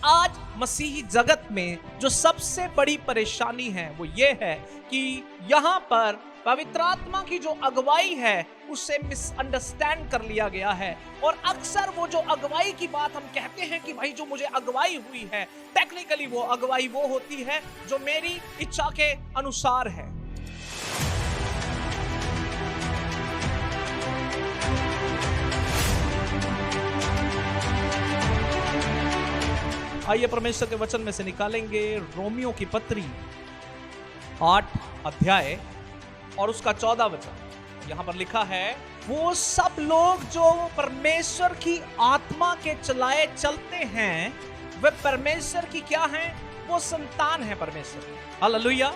आज मसीही जगत में जो सबसे बड़ी परेशानी है वो ये है कि यहाँ पर पवित्र आत्मा की जो अगुवाई है उसे मिसअंडरस्टैंड कर लिया गया है। और अक्सर वो जो अगुवाई की बात हम कहते हैं कि भाई जो मुझे अगुवाई हुई है, टेक्निकली वो अगुवाई वो होती है जो मेरी इच्छा के अनुसार है। आइए परमेश्वर के वचन में से निकालेंगे रोमियो की पत्री 8 अध्याय और उसका 14 वचन। यहां पर लिखा है, वो सब लोग जो परमेश्वर की आत्मा के चलाए चलते हैं वे परमेश्वर की क्या हैं? वो संतान है परमेश्वर की। हालेलुया।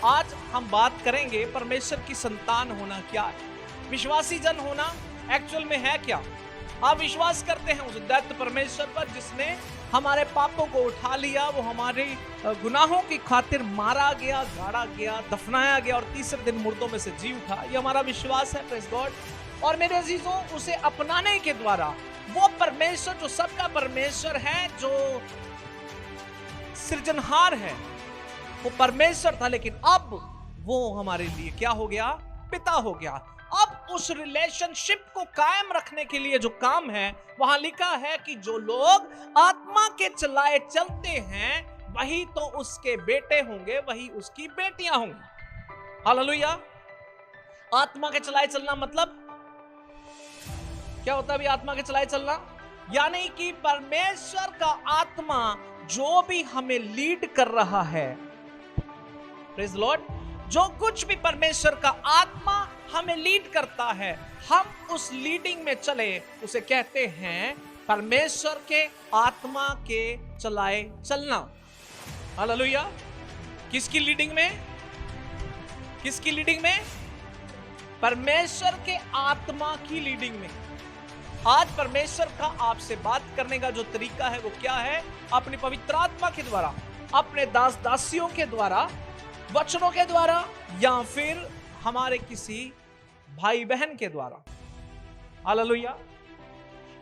आज हम बात करेंगे परमेश्वर की संतान होना क्या है। विश्वासी जन होना एक्चुअल में है क्या? आप विश्वास करते हैं उस दैत्य परमेश्वर पर जिसने हमारे पापों को उठा लिया, वो हमारे गुनाहों की खातिर मारा गया, गाड़ा गया, दफनाया गया और तीसरे दिन मुर्दों में से जी उठा। ये हमारा विश्वास है, प्रेज़ गॉड। और मेरे अजीजों, उसे अपनाने के द्वारा वो परमेश्वर जो सबका परमेश्वर है, जो सृजनहार है, वो परमेश्वर था, लेकिन अब वो हमारे लिए क्या हो गया? पिता हो गया। अब उस रिलेशनशिप को कायम रखने के लिए जो काम है, वहां लिखा है कि जो लोग आत्मा के चलाए चलते हैं वही तो उसके बेटे होंगे, वही उसकी बेटियां होंगी। हालेलुया। आत्मा के चलाए चलना मतलब क्या होता है? आत्मा के चलाए चलना यानी कि परमेश्वर का आत्मा जो भी हमें लीड कर रहा है, प्रेज़ लॉर्ड, जो कुछ भी परमेश्वर का आत्मा हमें लीड करता है, हम उस लीडिंग में चले, उसे कहते हैं परमेश्वर के आत्मा के चलाए चलना। हालेलुया। किसकी लीडिंग में? किसकी लीडिंग में? परमेश्वर के आत्मा की लीडिंग में। आज परमेश्वर का आपसे बात करने का जो तरीका है वो क्या है? अपनी पवित्र आत्मा के द्वारा, अपने दास दासियों के द्वारा, वचनों के द्वारा, या फिर हमारे किसी भाई बहन के द्वारा। हालेलुया।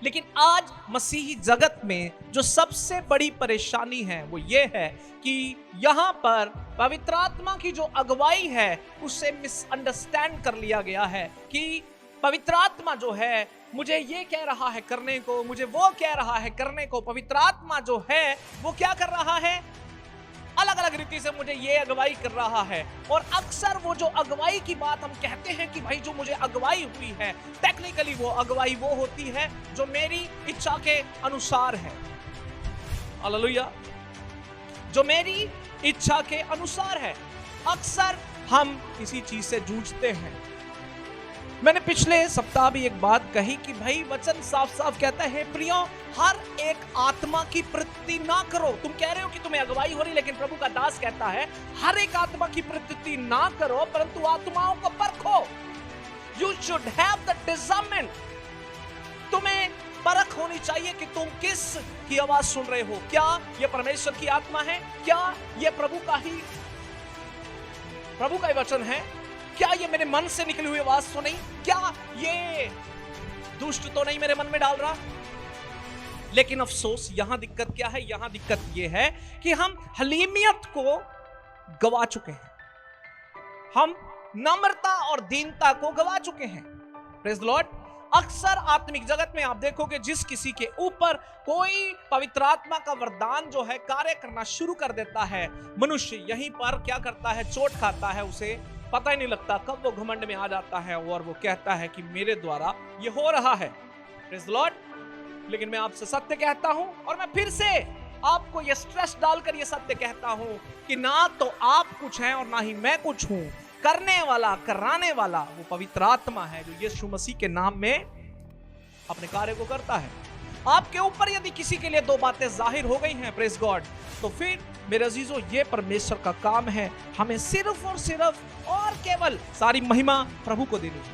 लेकिन आज मसीही जगत में जो सबसे बड़ी परेशानी है वो ये है कि यहां पर पवित्र आत्मा की जो अगुवाई है उसे मिसअंडरस्टैंड कर लिया गया है कि पवित्र आत्मा जो है मुझे ये कह रहा है करने को, मुझे वो कह रहा है करने को। पवित्र आत्मा जो है वो क्या कर रहा है? अलग अलग रीति से मुझे ये अगुवाई कर रहा है। और अक्सर वो जो अगुवाई की बात हम कहते हैं कि भाई जो मुझे अगुवाई हुई है, टेक्निकली वो अगुवाई वो होती है जो मेरी इच्छा के अनुसार है। हालेलुया। जो मेरी इच्छा के अनुसार है। अक्सर हम इसी चीज से जूझते हैं। मैंने पिछले सप्ताह भी एक बात कही कि भाई वचन साफ साफ कहता है, प्रियो, हर एक आत्मा की प्रतीति ना करो। तुम कह रहे हो कि तुम्हें अगुवाई हो रही, लेकिन प्रभु का दास कहता है हर एक आत्मा की प्रतीति ना करो, परंतु आत्माओं को परखो। You should have the discernment. तुम्हें परख होनी चाहिए कि तुम किस की आवाज सुन रहे हो। क्या यह परमेश्वर की आत्मा है? क्या यह प्रभु का ही वचन है? क्या ये मेरे मन से निकली हुई आवाज तो नहीं? क्या ये दुष्ट तो नहीं मेरे मन में डाल रहा? लेकिन अफसोस, यहां दिक्कत क्या है? यहां दिक्कत ये है कि हम हलीमियत को गवा चुके हैं। हम नम्रता और दीनता को गवा चुके हैं। Praise the Lord. अक्सर आत्मिक जगत में आप देखोगे जिस किसी के ऊपर कोई पवित्र आत्मा का वरदान जो है कार्य करना शुरू कर देता है, मनुष्य यहीं पर क्या करता है? चोट खाता है। उसे पता ही नहीं लगता कब वो घमंड में आ जाता है और वो कहता है कि मेरे द्वारा ये हो रहा है। Praise the Lord. लेकिन मैं आपसे सत्य कहता हूं, और मैं फिर से आपको ये स्ट्रेस डालकर ये सत्य कहता हूं कि ना तो आप कुछ हैं और ना ही मैं कुछ हूं। करने वाला, कराने वाला वो पवित्र आत्मा है जो यीशु मसीह के नाम में अपने कार्य को करता है। आपके ऊपर यदि किसी के लिए दो बातें जाहिर हो गई हैं, प्रेज़ गॉड, तो फिर मेरे अजीजों ये परमेश्वर का काम है। हमें सिर्फ और सिर्फ और केवल सारी महिमा प्रभु को देनी है।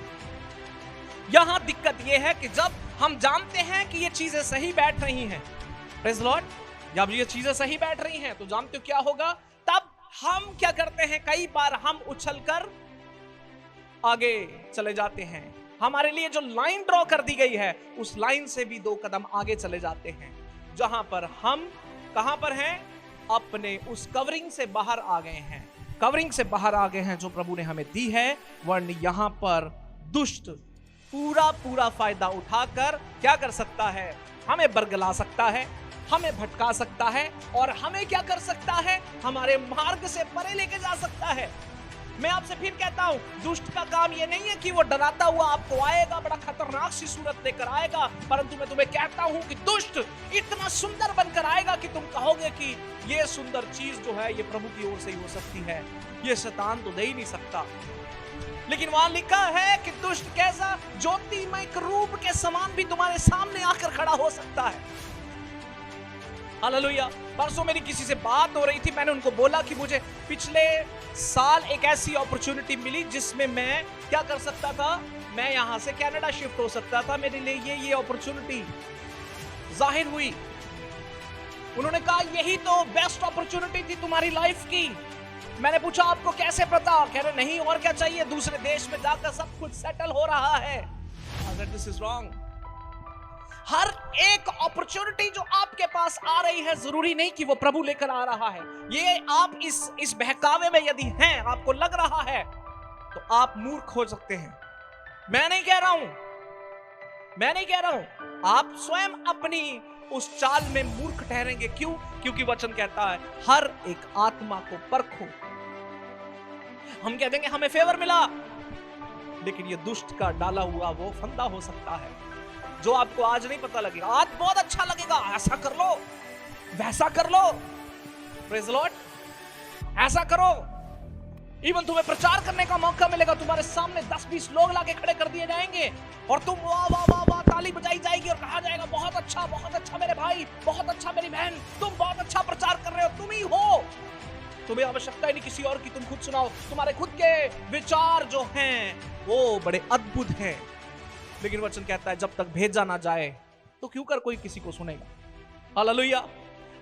यहां दिक्कत यह है कि जब हम जानते हैं कि ये चीजें सही बैठ रही हैं, प्रेज़ लॉर्ड, जब ये चीजें सही बैठ रही हैं तो जानते हो क्या होगा? तब हम क्या करते हैं? कई बार हम उछलकर आगे चले जाते हैं। हमारे लिए जो लाइन ड्रॉ कर दी गई है उस लाइन से भी 2 कदम आगे चले जाते हैं, जहां पर हम कहां पर हैं? अपने उस कवरिंग से बाहर आ गए हैं, कवरिंग से बाहर आ गए हैं जो प्रभु ने हमें दी है। वरन यहां पर दुष्ट पूरा फायदा उठाकर क्या कर सकता है? हमें बरगला सकता है, हमें भटका सकता है और हमें क्या कर सकता है? हमारे मार्ग से परे लेके जा सकता है। मैं आपसे फिर कहता हूं, दुष्ट का काम यह नहीं है कि वो डराता हुआ आपको आएगा, बड़ा खतरनाक सी सूरत लेकर आएगा, परंतु मैं तुम्हें कहता हूं कि दुष्ट इतना सुंदर बनकर आएगा कि तुम कहोगे कि ये सुंदर चीज जो है ये प्रभु की ओर से ही हो सकती है, ये शैतान तो दे ही नहीं सकता। लेकिन वहां लिखा है कि दुष्ट कैसा? ज्योतिमय रूप के समान भी तुम्हारे सामने आकर खड़ा हो सकता है। हालेलुया। परसों मेरी किसी से बात हो रही थी, मैंने उनको बोला कि मुझे पिछले साल एक ऐसी अपॉर्चुनिटी मिली जिसमें मैं क्या कर सकता था? मैं यहां से कनाडा शिफ्ट हो सकता था। मेरे लिए ये अपॉर्चुनिटी जाहिर हुई। उन्होंने कहा यही तो बेस्ट अपॉर्चुनिटी थी तुम्हारी लाइफ की। मैंने पूछा आपको कैसे पता? कह रहे नहीं और क्या चाहिए, दूसरे देश में जाकर सब कुछ सेटल हो रहा है। अगर दिस इज रॉन्ग। हर एक अपॉर्चुनिटी जो आपके पास आ रही है जरूरी नहीं कि वो प्रभु लेकर आ रहा है। ये आप इस बहकावे में यदि हैं, आपको लग रहा है, तो आप मूर्ख हो सकते हैं। मैं नहीं कह रहा हूं, आप स्वयं अपनी उस चाल में मूर्ख ठहरेंगे। क्यों? क्योंकि वचन कहता है हर एक आत्मा को परखो। हम कह देंगे हमें फेवर मिला, लेकिन ये दुष्ट का डाला हुआ वो फंदा हो सकता है जो आपको आज नहीं पता लगेगा। आज बहुत अच्छा लगेगा, ऐसा कर लो, वैसा कर लो, प्रेज द लॉर्ड, ऐसा करो। इवन तुम्हें प्रचार करने का मौका मिलेगा, तुम्हारे सामने 10-20 लोग लाके खड़े कर दिए जाएंगे और तुम वाह वाह वाह वाह ताली बजाई जाएगी और कहा जाएगा बहुत अच्छा मेरे भाई, बहुत अच्छा मेरी बहन, तुम बहुत अच्छा प्रचार कर रहे हो, तुम ही हो। तुम्हें आवश्यकता ही नहीं किसी और की, तुम खुद सुनाओ। तुम्हारे खुद के विचार जो हैं वो बड़े अद्भुत हैं, लेकिन वचन कहता है जब तक भेजा ना जाए तो क्यों कर कोई किसी को सुनेगा। हालेलुया।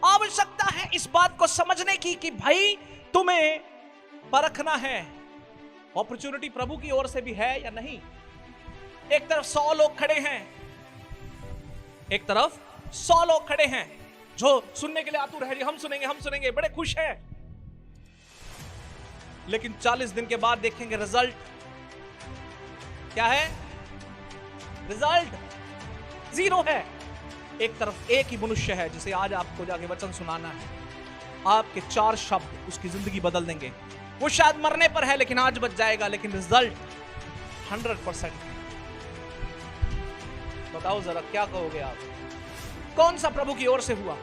आवश्यकता है इस बात को समझने की कि भाई तुम्हें परखना है अपॉर्चुनिटी प्रभु की ओर से भी है या नहीं। एक तरफ 100 लोग खड़े हैं, जो सुनने के लिए आतुर है, हम सुनेंगे, बड़े खुश हैं, लेकिन 40 दिन के बाद देखेंगे रिजल्ट क्या है? रिजल्ट 0 है। एक तरफ एक ही मनुष्य है जिसे आज आपको जाके वचन सुनाना है, आपके 4 शब्द उसकी जिंदगी बदल देंगे। वो शायद मरने पर है लेकिन आज बच जाएगा, लेकिन रिजल्ट 100%। बताओ जरा क्या कहोगे आप? कौन सा प्रभु की ओर से हुआ?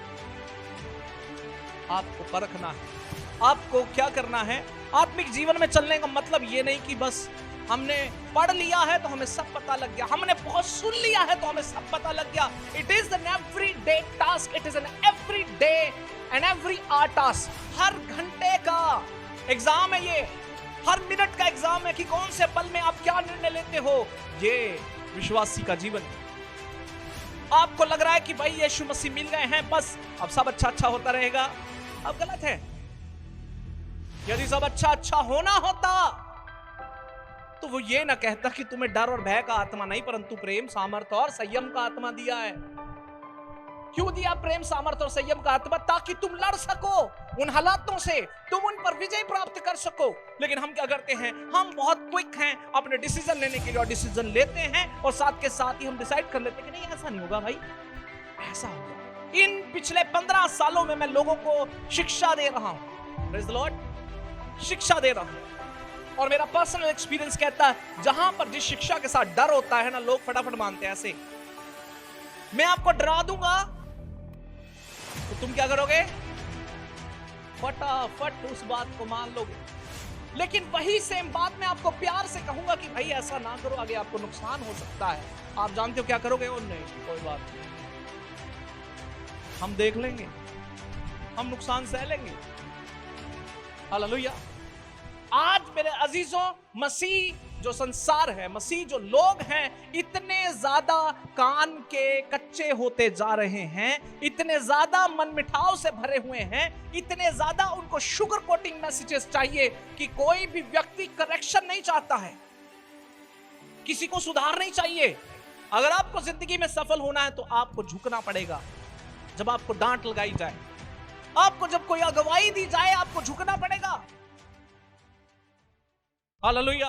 आपको परखना है। आपको क्या करना है? आत्मिक जीवन में चलने का मतलब ये नहीं कि बस हमने पढ़ लिया है तो हमें सब पता लग गया, हमने बहुत सुन लिया है तो हमें सब पता लग गया। It is an everyday task, it is an everyday and every hour task. हर घंटे का एग्जाम है ये, हर मिनट का एग्जाम है कि कौन से पल में आप क्या निर्णय लेते हो। ये विश्वासी का जीवन है। आपको लग रहा है कि भाई यीशु मसीह मिल गए हैं, बस अब सब अच्छा होता रहेगा, अब गलत है। यदि सब अच्छा होना होता तो वो ये ना कहता कि तुम्हें डर और भय का आत्मा नहीं परंतु प्रेम, सामर्थ्य और संयम का आत्मा दिया है। क्यों दिया प्रेम, सामर्थ्य और संयम का आत्मा? ताकि तुम लड़ सको उन हालातों से, तुम उन पर विजय प्राप्त कर सको। लेकिन हम क्या करते हैं? हम बहुत क्विक हैं अपने डिसीजन लेने के लिए, और डिसीजन लेते हैं और साथ के साथ ही हम डिसाइड कर लेते हैं कि नहीं ऐसा नहीं होगा भाई, ऐसा होगा। इन पिछले 15 सालों में मैं लोगों को शिक्षा दे रहा हूं, प्रेज़ द लॉर्ड, शिक्षा दे रहा हूं, और मेरा पर्सनल एक्सपीरियंस कहता है जहां पर जिस शिक्षा के साथ डर होता है ना, लोग फटाफट मानते हैं। ऐसे मैं आपको डरा दूंगा तो तुम क्या करोगे? फटाफट उस बात को मान लोगे। लेकिन वही सेम बात मैं आपको प्यार से कहूंगा कि भाई ऐसा ना करो, आगे आपको नुकसान हो सकता है। आप जानते हो क्या करोगे? और नहीं, कोई बात नहीं, हम देख लेंगे, हम नुकसान सह लेंगे। हालेलुया। आज मेरे अजीजों, मसीह जो संसार है, मसीह जो लोग हैं, इतने ज्यादा कान के कच्चे होते जा रहे हैं, इतने ज्यादा मन मिठाव से भरे हुए हैं, इतने ज्यादा उनको शुगर कोटिंग मैसेजेस चाहिए कि कोई भी व्यक्ति करेक्शन नहीं चाहता है, किसी को सुधार नहीं चाहिए। अगर आपको जिंदगी में सफल होना है तो आपको झुकना पड़ेगा जब आपको डांट लगाई जाए, आपको जब कोई अगुवाई दी जाए आपको झुकना पड़ेगा। हालेलुया।